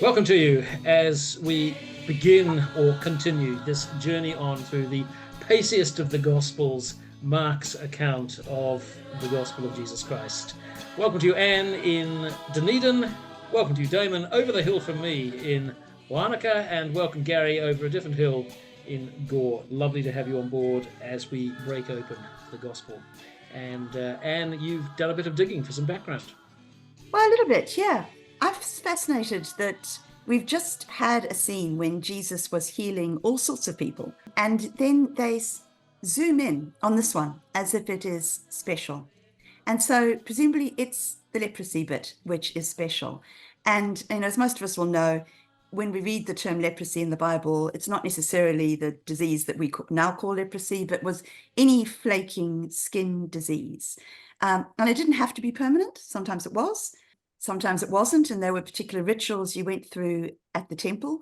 Welcome to you as we begin or continue this journey on through the paciest of the Gospels, Mark's account of the Gospel of Jesus Christ. Welcome to you, Anne, in Dunedin. Welcome to you, Damon, over the hill from me in Wanaka, and welcome, Gary, over a different hill in Gore. Lovely to have you on board as we break open the Gospel. And Anne, you've done a bit of digging for some background. Well, a little bit, yeah. I'm fascinated that we've just had a scene when Jesus was healing all sorts of people, and then they zoom in on this one as if it is special. And so presumably it's the leprosy bit which is special. And as most of us will know, when we read the term leprosy in the Bible, it's not necessarily the disease that we now call leprosy, but was any flaking skin disease. And it didn't have to be permanent. Sometimes it was. Sometimes it wasn't, and there were particular rituals you went through at the temple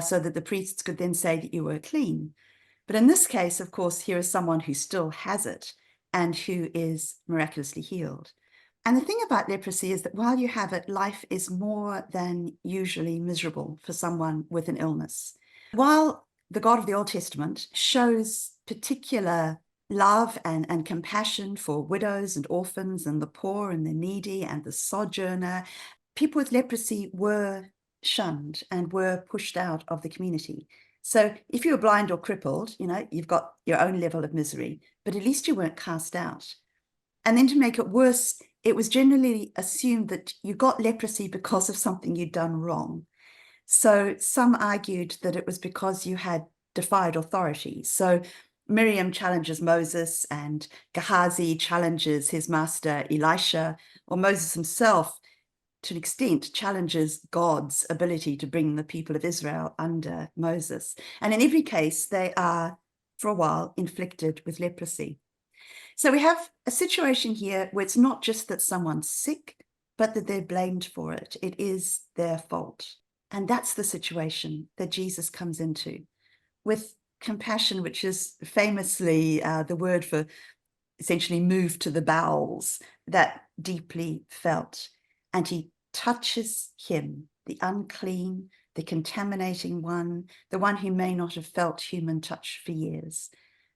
so that the priests could then say that you were clean. But in this case, of course, here is someone who still has it and who is miraculously healed. And the thing about leprosy is that while you have it, life is more than usually miserable for someone with an illness. While the God of the Old Testament shows particular love and compassion for widows and orphans and the poor and the needy and the sojourner, people with leprosy were shunned and were pushed out of the community. So if you were blind or crippled, you've got your own level of misery, but at least you weren't cast out. And then to make it worse, it was generally assumed that you got leprosy because of something you'd done wrong. So some argued that it was because you had defied authority. So Miriam challenges Moses, and Gehazi challenges his master Elisha, or Moses himself, to an extent, challenges God's ability to bring the people of Israel under Moses. And in every case, they are, for a while, inflicted with leprosy. So we have a situation here where it's not just that someone's sick, but that they're blamed for it. It is their fault. And that's the situation that Jesus comes into with compassion, which is famously the word for essentially moved to the bowels, that deeply felt. And he touches him, the unclean, the contaminating one, the one who may not have felt human touch for years.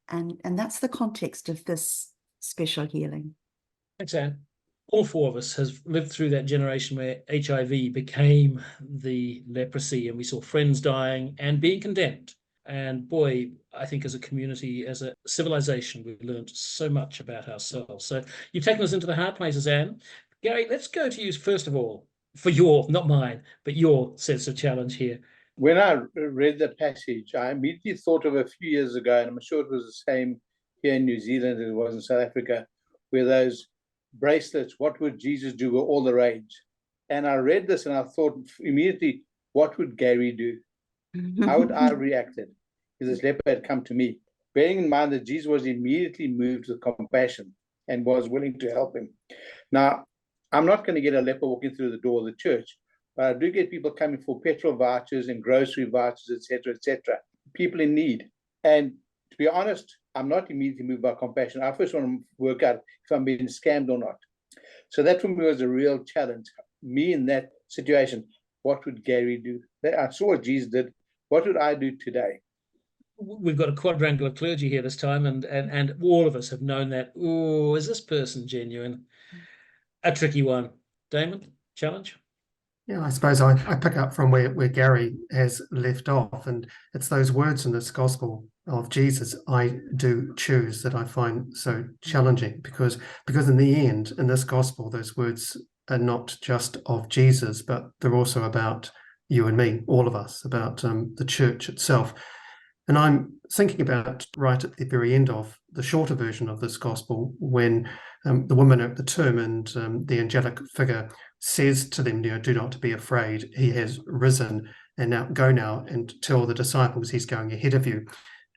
And that's the context of this special healing. Thanks, Anne. All four of us has lived through that generation where HIV became the leprosy, and we saw friends dying and being condemned. And boy, I think as a community, as a civilization, we've learned so much about ourselves. So you've taken us into the hard places, Anne. Gary, let's go to you first of all for your, not mine, but your sense of challenge here. When I read the passage, I immediately thought of a few years ago, and I'm sure it was the same here in New Zealand as it was in South Africa, where those bracelets, what would Jesus do, were all the rage. And I read this and I thought immediately, what would Gary do? How would I have reacted if this leper had come to me? Bearing in mind that Jesus was immediately moved with compassion and was willing to help him. Now, I'm not going to get a leper walking through the door of the church, but I do get people coming for petrol vouchers and grocery vouchers, etc., people in need. And to be honest, I'm not immediately moved by compassion. I first want to work out if I'm being scammed or not. So that for me was a real challenge. Me in that situation, what would Gary do? I saw what Jesus did. What would I do today? We've got a quadrangle of clergy here this time, and all of us have known that, oh, is this person genuine? A tricky one. Damon, challenge? Yeah, I suppose I pick up from where Gary has left off, and it's those words in this gospel of Jesus, I do choose, that I find so challenging, because in the end, in this gospel, those words are not just of Jesus, but they're also about you and me, all of us, about the church itself. And I'm thinking about right at the very end of the shorter version of this gospel, when the woman at the tomb and the angelic figure says to them, do not be afraid, he has risen, and now go now and tell the disciples he's going ahead of you.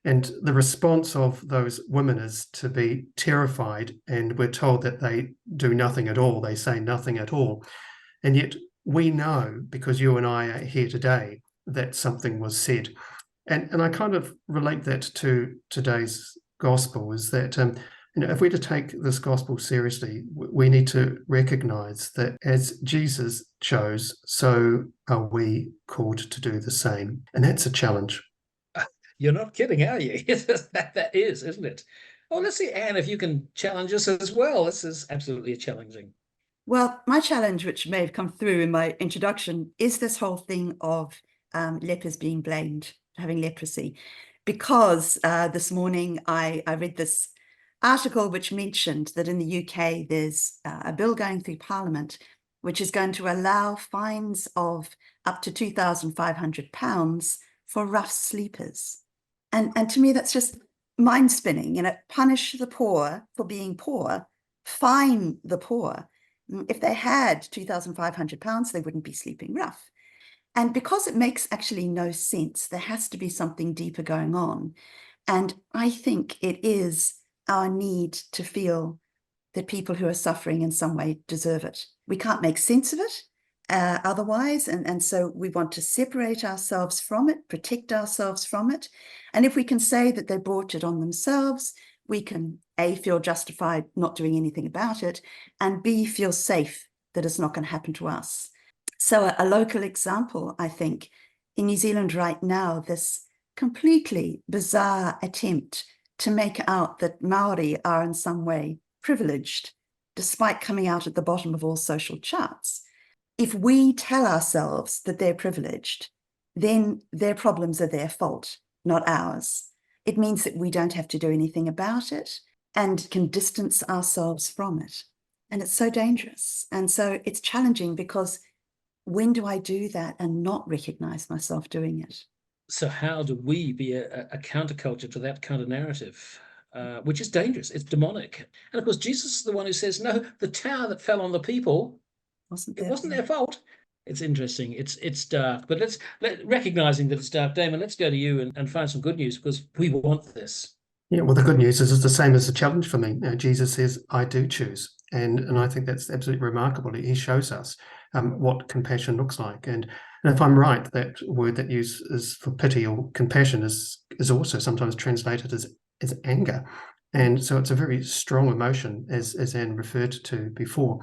And the response of those women is to be terrified, and we're told that they do nothing at all, they say nothing at all. And yet we know, because you and I are here today, that something was said. And I kind of relate that to today's gospel, is that if we're to take this gospel seriously, we need to recognize that as Jesus chose, so are we called to do the same. And that's a challenge. You're not kidding, are you? That is, isn't it? Oh, let's see, Anne, if you can challenge us as well. This is absolutely challenging. Well, my challenge, which may have come through in my introduction, is this whole thing of lepers being blamed, having leprosy. Because this morning I read this article which mentioned that in the UK there's a bill going through Parliament which is going to allow fines of up to £2,500 for rough sleepers. And to me, that's just mind-spinning. Punish the poor for being poor, fine the poor. If they had £2,500, they wouldn't be sleeping rough. And because it makes actually no sense, there has to be something deeper going on. And I think it is our need to feel that people who are suffering in some way deserve it. We can't make sense of it otherwise. And so we want to separate ourselves from it, protect ourselves from it. And if we can say that they brought it on themselves, we can A, feel justified not doing anything about it, and B, feel safe that it's not going to happen to us. So a local example, I think, in New Zealand right now, this completely bizarre attempt to make out that Maori are in some way privileged, despite coming out at the bottom of all social charts. If we tell ourselves that they're privileged, then their problems are their fault, not ours. It means that we don't have to do anything about it and can distance ourselves from it. And it's so dangerous. And so it's challenging because when do I do that and not recognize myself doing it? So how do we be a counterculture to that kind of narrative, which is dangerous? It's demonic. And of course, Jesus is the one who says, no, the tower that fell on the people, it wasn't their fault. It's interesting. It's dark. But recognizing that it's dark, Damon, let's go to you and find some good news, because we want this. Yeah, well, the good news is it's the same as the challenge for me. Jesus says, I do choose. And I think that's absolutely remarkable. He shows us what compassion looks like. And if I'm right, that word that uses for pity or compassion is also sometimes translated as anger. And so it's a very strong emotion, as Anne referred to before.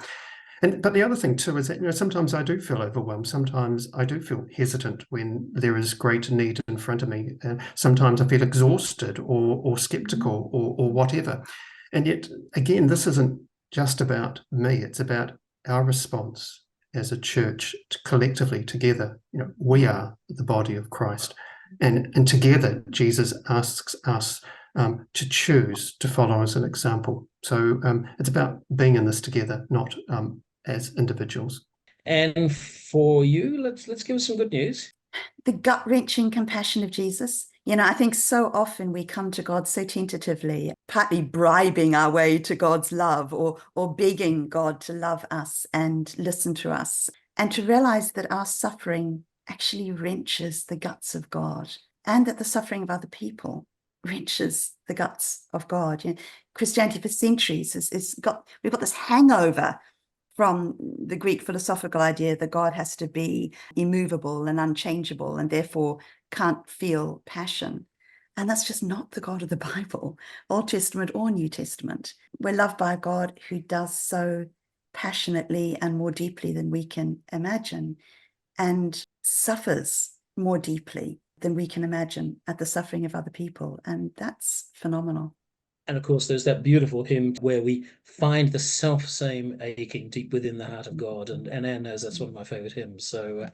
But the other thing too is that sometimes I do feel overwhelmed. Sometimes I do feel hesitant when there is great need in front of me. Sometimes I feel exhausted or skeptical or whatever. And yet, again, this isn't just about me. It's about our response as a church collectively together. We are the body of Christ, and together Jesus asks us to choose to follow as an example. So it's about being in this together, not as individuals. And for you, let's give us some good news. The gut-wrenching compassion of Jesus. I think so often we come to God so tentatively, partly bribing our way to God's love or begging God to love us and listen to us, and to realize that our suffering actually wrenches the guts of God, and that the suffering of other people wrenches the guts of God. Christianity for centuries we've got this hangover from the Greek philosophical idea that God has to be immovable and unchangeable and therefore can't feel passion. And that's just not the God of the Bible, Old Testament or New Testament. We're loved by a God who does so passionately and more deeply than we can imagine, and suffers more deeply than we can imagine at the suffering of other people. And that's phenomenal. And of course, there's that beautiful hymn where we find the self-same aching deep within the heart of God. And Anne knows that's one of my favorite hymns. So,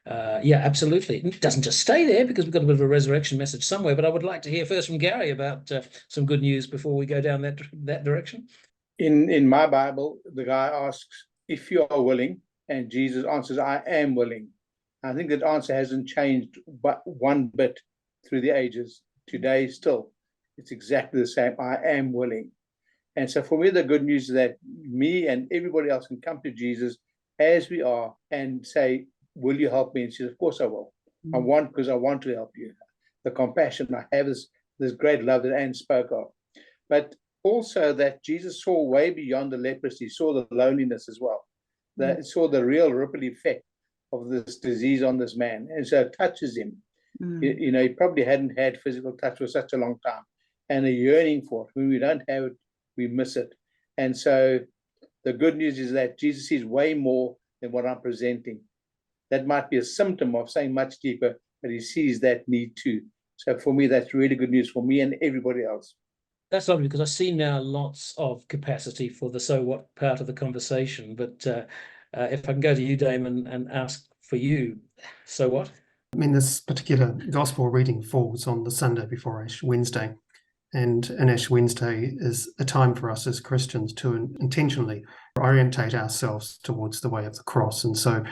yeah, absolutely. It doesn't just stay there, because we've got a bit of a resurrection message somewhere. But I would like to hear first from Gary about some good news before we go down that direction. In my Bible, the guy asks, if you are willing, and Jesus answers, I am willing. I think that answer hasn't changed but one bit through the ages. Today, still, it's exactly the same. I am willing. And so for me, the good news is that me and everybody else can come to Jesus as we are and say, will you help me? And she says, of course I will. I want, because I want to help you. The compassion I have is this great love that Anne spoke of. But also that Jesus saw way beyond the leprosy, saw the loneliness as well. That saw the real ripple effect of this disease on this man. And so it touches him. He probably hadn't had physical touch for such a long time, and a yearning for it when we don't have it we miss it. And so the good news is that Jesus sees way more than what I'm presenting. That might be a symptom of something much deeper, but he sees that need too. So for me, that's really good news for me and everybody else. That's lovely, because I see now lots of capacity for the so what part of the conversation. But if I can go to you, Damon, and ask for you, so what? I mean, this particular gospel reading falls on the Sunday before Ash Wednesday. And Ash Wednesday is a time for us as Christians to intentionally orientate ourselves towards the way of the cross. And so,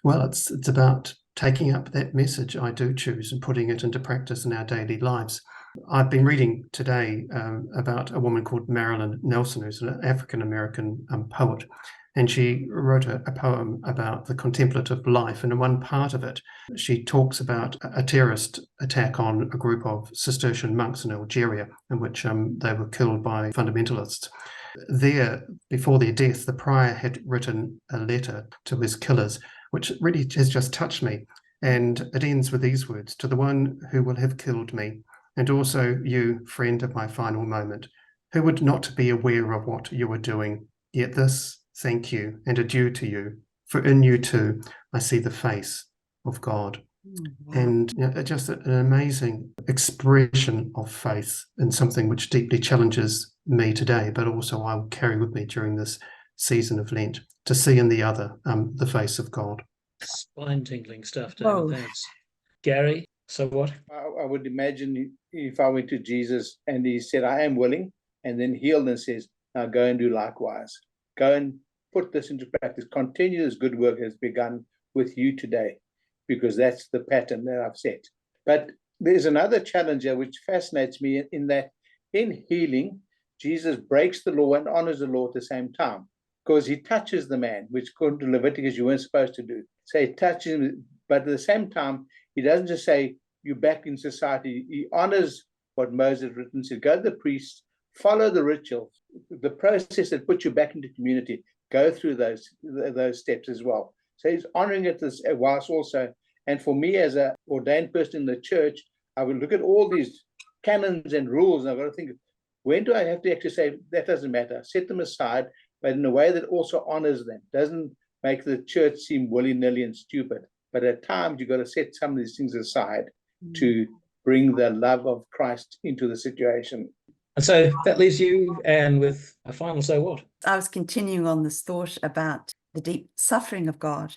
well, it's about taking up that message, I do choose, and putting it into practice in our daily lives. I've been reading today about a woman called Marilyn Nelson, who's an African-American poet, and she wrote a poem about the contemplative life. And in one part of it, she talks about a terrorist attack on a group of Cistercian monks in Algeria, in which they were killed by fundamentalists. There, before their death, the prior had written a letter to his killers, which really has just touched me. And it ends with these words: "To the one who will have killed me, and also you, friend of my final moment, who would not be aware of what you were doing, yet this, thank you, and adieu to you, for in you too I see the face of God." Wow. And just an amazing expression of faith in something which deeply challenges me today, but also I will carry with me during this season of Lent, to see in the other the face of God. Spine-tingling stuff, Damon. Whoa. Thanks. Gary, so what? I would imagine if I went to Jesus and he said, "I am willing," and then healed and says, "Now go and do likewise. Go and put this into practice. Continue this good work has begun with you today," because that's the pattern that I've set. But there's another challenge here which fascinates me, in that in healing, Jesus breaks the law and honors the law at the same time, because he touches the man, which according to Leviticus you weren't supposed to do. So he touches him, but at the same time, he doesn't just say, "You're back in society." He honors what Moses had written, said, "Go to the priest, follow the ritual, the process that puts you back into community, go through those steps as well." So he's honoring it as whilst also. And for me as an ordained person in the church, I would look at all these canons and rules, and I've got to think, when do I have to actually say, that doesn't matter, set them aside, but in a way that also honors them, doesn't make the church seem willy-nilly and stupid. But at times, you've got to set some of these things aside to bring the love of Christ into the situation. And so that leaves you, Anne, with a final so what? I was continuing on this thought about the deep suffering of God,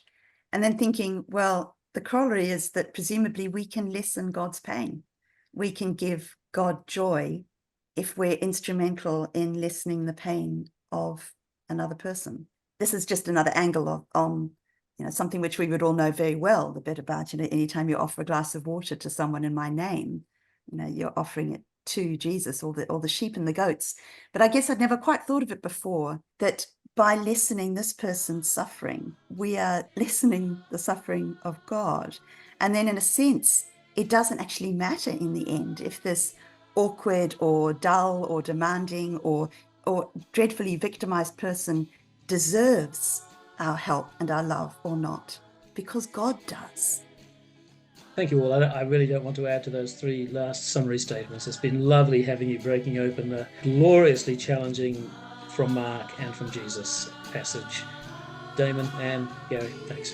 and then thinking, well, the corollary is that presumably we can lessen God's pain. We can give God joy if we're instrumental in lessening the pain of another person. This is just another angle on something which we would all know very well, the bit about, anytime you offer a glass of water to someone in my name, you're offering it to Jesus, or the sheep and the goats. But I guess I'd never quite thought of it before, that by lessening this person's suffering, we are lessening the suffering of God. And then in a sense, it doesn't actually matter in the end if this awkward or dull or demanding or dreadfully victimized person deserves our help and our love or not, because God does. Thank you all. I really don't want to add to those three last summary statements. It's been lovely having you breaking open the gloriously challenging from Mark and from Jesus passage. Damon, Anne, Gary, thanks.